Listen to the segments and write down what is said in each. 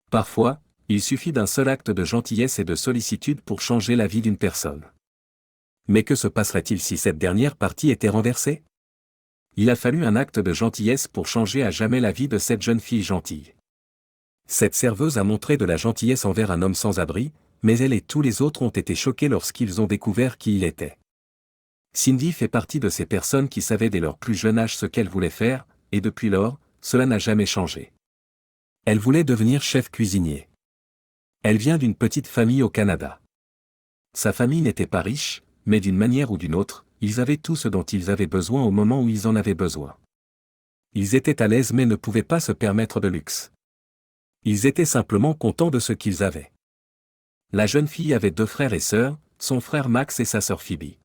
Parfois, il suffit d'un seul acte de gentillesse et de sollicitude pour changer la vie d'une personne. Mais que se passerait-il si cette dernière partie était renversée? Il a fallu un acte de gentillesse pour changer à jamais la vie de cette jeune fille gentille. Cette serveuse a montré de la gentillesse envers un homme sans abri, mais elle et tous les autres ont été choqués lorsqu'ils ont découvert qui il était. Cindy fait partie de ces personnes qui savaient dès leur plus jeune âge ce qu'elle voulait faire, et depuis lors, cela n'a jamais changé. Elle voulait devenir chef cuisinier. Elle vient d'une petite famille au Canada. Sa famille n'était pas riche, mais d'une manière ou d'une autre, ils avaient tout ce dont ils avaient besoin au moment où ils en avaient besoin. Ils étaient à l'aise mais ne pouvaient pas se permettre de luxe. Ils étaient simplement contents de ce qu'ils avaient. La jeune fille avait 2 frères et sœurs, son frère Max et sa sœur Phoebe.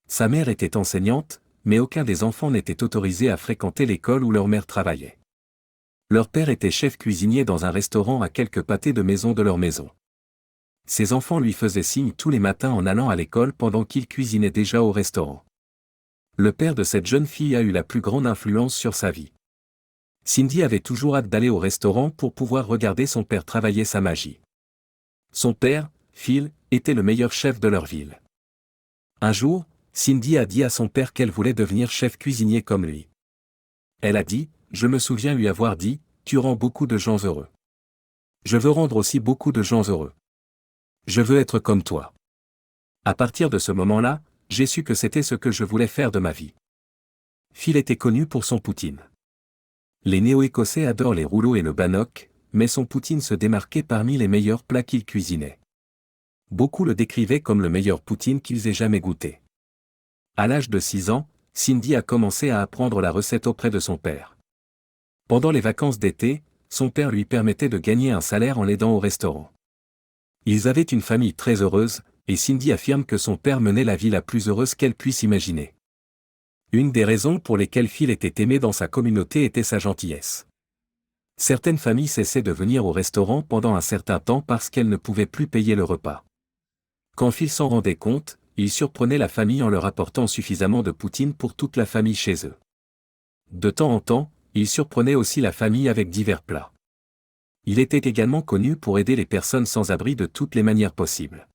Sa mère était enseignante, mais aucun des enfants n'était autorisé à fréquenter l'école où leur mère travaillait. Leur père était chef cuisinier dans un restaurant à quelques pâtés de maison de leur maison. Ses enfants lui faisaient signe tous les matins en allant à l'école pendant qu'il cuisinait déjà au restaurant. Le père de cette jeune fille a eu la plus grande influence sur sa vie. Cindy avait toujours hâte d'aller au restaurant pour pouvoir regarder son père travailler sa magie. Son père, Phil, était le meilleur chef de leur ville. Un jour, Cindy a dit à son père qu'elle voulait devenir chef cuisinier comme lui. Elle a dit, je me souviens lui avoir dit, tu rends beaucoup de gens heureux. Je veux rendre aussi beaucoup de gens heureux. Je veux être comme toi. À partir de ce moment-là, j'ai su que c'était ce que je voulais faire de ma vie. Phil était connu pour son poutine. Les Néo-Écossais adorent les rouleaux et le bannock, mais son poutine se démarquait parmi les meilleurs plats qu'il cuisinait. Beaucoup le décrivaient comme le meilleur poutine qu'ils aient jamais goûté. À l'âge de 6 ans, Cindy a commencé à apprendre la recette auprès de son père. Pendant les vacances d'été, son père lui permettait de gagner un salaire en l'aidant au restaurant. Ils avaient une famille très heureuse, et Cindy affirme que son père menait la vie la plus heureuse qu'elle puisse imaginer. Une des raisons pour lesquelles Phil était aimé dans sa communauté était sa gentillesse. Certaines familles cessaient de venir au restaurant pendant un certain temps parce qu'elles ne pouvaient plus payer le repas. Quand Phil s'en rendait compte, il surprenait la famille en leur apportant suffisamment de poutine pour toute la famille chez eux. De temps en temps, il surprenait aussi la famille avec divers plats. Il était également connu pour aider les personnes sans abri de toutes les manières possibles.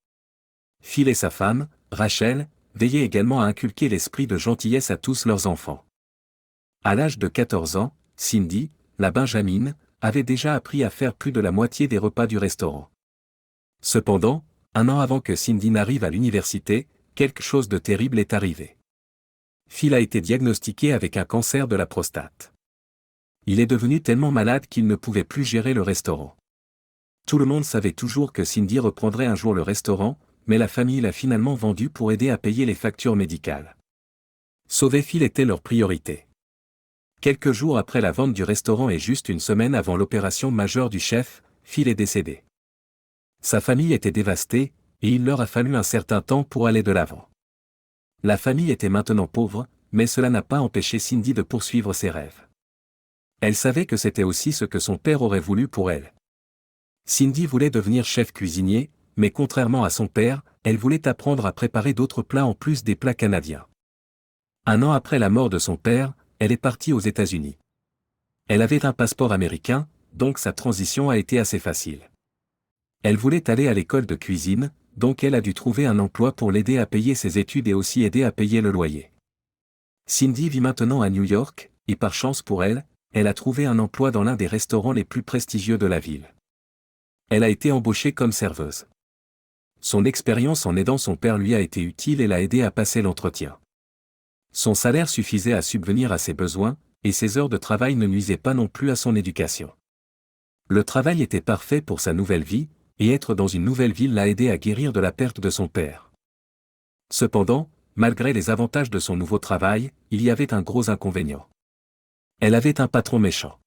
Phil et sa femme, Rachel, veillaient également à inculquer l'esprit de gentillesse à tous leurs enfants. À l'âge de 14 ans, Cindy, la Benjamine, avait déjà appris à faire plus de la moitié des repas du restaurant. Cependant, 1 an avant que Cindy n'arrive à l'université, quelque chose de terrible est arrivé. Phil a été diagnostiqué avec un cancer de la prostate. Il est devenu tellement malade qu'il ne pouvait plus gérer le restaurant. Tout le monde savait toujours que Cindy reprendrait un jour le restaurant, mais la famille l'a finalement vendu pour aider à payer les factures médicales. Sauver Phil était leur priorité. Quelques jours après la vente du restaurant et juste une semaine avant l'opération majeure du chef, Phil est décédé. Sa famille était dévastée, et il leur a fallu un certain temps pour aller de l'avant. La famille était maintenant pauvre, mais cela n'a pas empêché Cindy de poursuivre ses rêves. Elle savait que c'était aussi ce que son père aurait voulu pour elle. Cindy voulait devenir chef cuisinier, mais contrairement à son père, elle voulait apprendre à préparer d'autres plats en plus des plats canadiens. 1 an après la mort de son père, elle est partie aux États-Unis. Elle avait un passeport américain, donc sa transition a été assez facile. Elle voulait aller à l'école de cuisine, donc elle a dû trouver un emploi pour l'aider à payer ses études et aussi aider à payer le loyer. Cindy vit maintenant à New York, et par chance pour elle, elle a trouvé un emploi dans l'un des restaurants les plus prestigieux de la ville. Elle a été embauchée comme serveuse. Son expérience en aidant son père lui a été utile et l'a aidé à passer l'entretien. Son salaire suffisait à subvenir à ses besoins, et ses heures de travail ne nuisaient pas non plus à son éducation. Le travail était parfait pour sa nouvelle vie, et être dans une nouvelle ville l'a aidé à guérir de la perte de son père. Cependant, malgré les avantages de son nouveau travail, il y avait un gros inconvénient. Elle avait un patron méchant.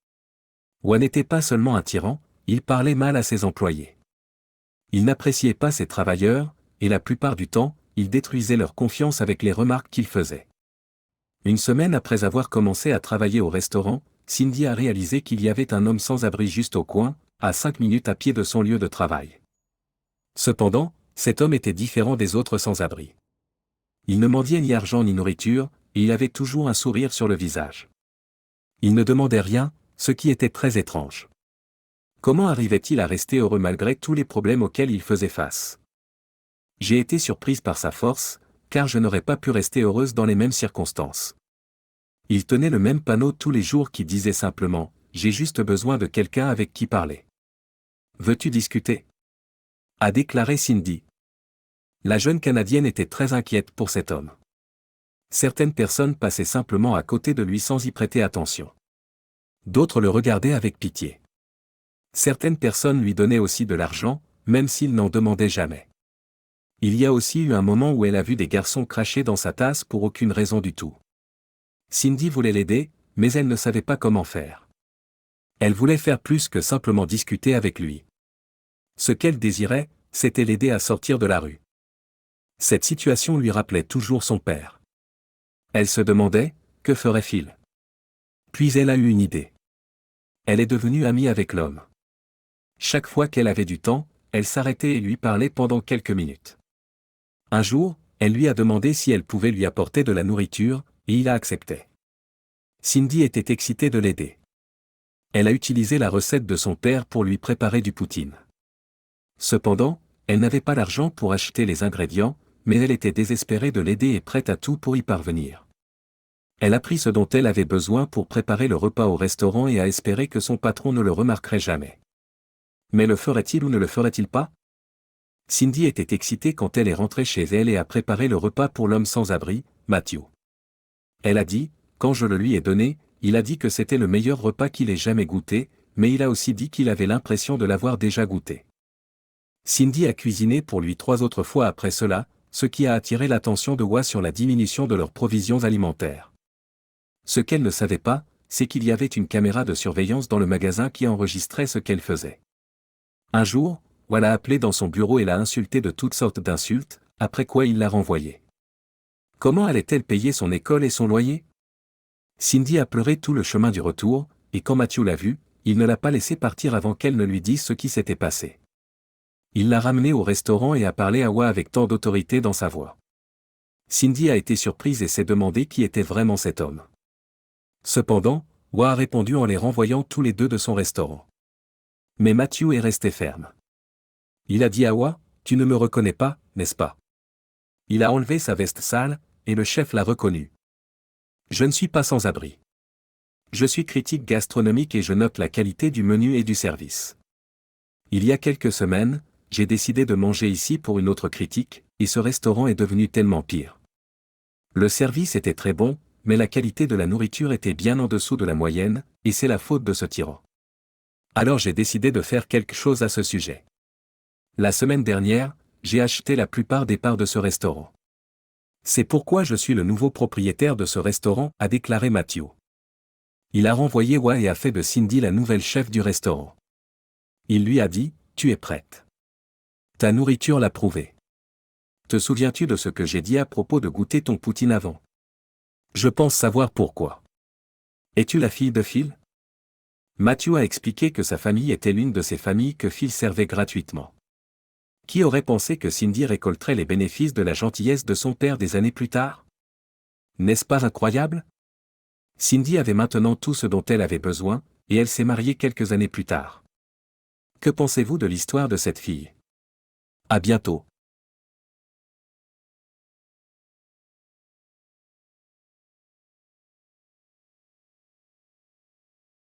Juan n'était pas seulement un tyran, il parlait mal à ses employés. Il n'appréciait pas ses travailleurs, et la plupart du temps, il détruisait leur confiance avec les remarques qu'il faisait. Une semaine après avoir commencé à travailler au restaurant, Cindy a réalisé qu'il y avait un homme sans abri juste au coin, à 5 minutes à pied de son lieu de travail. Cependant, cet homme était différent des autres sans-abri. Il ne mendiait ni argent ni nourriture, et il avait toujours un sourire sur le visage. Il ne demandait rien, ce qui était très étrange. Comment arrivait-il à rester heureux malgré tous les problèmes auxquels il faisait face? J'ai été surprise par sa force, car je n'aurais pas pu rester heureuse dans les mêmes circonstances. Il tenait le même panneau tous les jours qui disait simplement « J'ai juste besoin de quelqu'un avec qui parler. Veux-tu discuter ?» a déclaré Cindy. La jeune Canadienne était très inquiète pour cet homme. Certaines personnes passaient simplement à côté de lui sans y prêter attention. D'autres le regardaient avec pitié. Certaines personnes lui donnaient aussi de l'argent, même s'il n'en demandait jamais. Il y a aussi eu un moment où elle a vu des garçons cracher dans sa tasse pour aucune raison du tout. Cindy voulait l'aider, mais elle ne savait pas comment faire. Elle voulait faire plus que simplement discuter avec lui. Ce qu'elle désirait, c'était l'aider à sortir de la rue. Cette situation lui rappelait toujours son père. Elle se demandait, que ferait-il? Puis elle a eu une idée. Elle est devenue amie avec l'homme. Chaque fois qu'elle avait du temps, elle s'arrêtait et lui parlait pendant quelques minutes. Un jour, elle lui a demandé si elle pouvait lui apporter de la nourriture, et il a accepté. Cindy était excitée de l'aider. Elle a utilisé la recette de son père pour lui préparer du poutine. Cependant, elle n'avait pas l'argent pour acheter les ingrédients, mais elle était désespérée de l'aider et prête à tout pour y parvenir. Elle a pris ce dont elle avait besoin pour préparer le repas au restaurant et a espéré que son patron ne le remarquerait jamais. Mais le ferait-il ou ne le ferait-il pas? Cindy était excitée quand elle est rentrée chez elle et a préparé le repas pour l'homme sans abri, Matthew. Elle a dit, quand je le lui ai donné, il a dit que c'était le meilleur repas qu'il ait jamais goûté, mais il a aussi dit qu'il avait l'impression de l'avoir déjà goûté. Cindy a cuisiné pour lui 3 autres fois après cela, ce qui a attiré l'attention de Wa sur la diminution de leurs provisions alimentaires. Ce qu'elle ne savait pas, c'est qu'il y avait une caméra de surveillance dans le magasin qui enregistrait ce qu'elle faisait. Un jour, Wa l'a appelée dans son bureau et l'a insultée de toutes sortes d'insultes, après quoi il l'a renvoyée. Comment allait-elle payer son école et son loyer? Cindy a pleuré tout le chemin du retour, et quand Matthew l'a vue, il ne l'a pas laissée partir avant qu'elle ne lui dise ce qui s'était passé. Il l'a ramenée au restaurant et a parlé à Wa avec tant d'autorité dans sa voix. Cindy a été surprise et s'est demandé qui était vraiment cet homme. Cependant, Wa a répondu en les renvoyant tous les deux de son restaurant. Mais Matthew est resté ferme. Il a dit à Wa, « Tu ne me reconnais pas, n'est-ce pas ?» Il a enlevé sa veste sale, et le chef l'a reconnu. « Je ne suis pas sans abri. Je suis critique gastronomique et je note la qualité du menu et du service. Il y a quelques semaines, j'ai décidé de manger ici pour une autre critique, et ce restaurant est devenu tellement pire. Le service était très bon, mais la qualité de la nourriture était bien en dessous de la moyenne, et c'est la faute de ce tyran. Alors j'ai décidé de faire quelque chose à ce sujet. La semaine dernière, j'ai acheté la plupart des parts de ce restaurant. C'est pourquoi je suis le nouveau propriétaire de ce restaurant, a déclaré Matthew. Il a renvoyé Wa et a fait de Cindy la nouvelle chef du restaurant. Il lui a dit, « Tu es prête. Ta nourriture l'a prouvé. Te souviens-tu de ce que j'ai dit à propos de goûter ton poutine avant? Je pense savoir pourquoi. Es-tu la fille de Phil? » Matthew a expliqué que sa famille était l'une de ces familles que Phil servait gratuitement. Qui aurait pensé que Cindy récolterait les bénéfices de la gentillesse de son père des années plus tard? N'est-ce pas incroyable? Cindy avait maintenant tout ce dont elle avait besoin, et elle s'est mariée quelques années plus tard. Que pensez-vous de l'histoire de cette fille? À bientôt.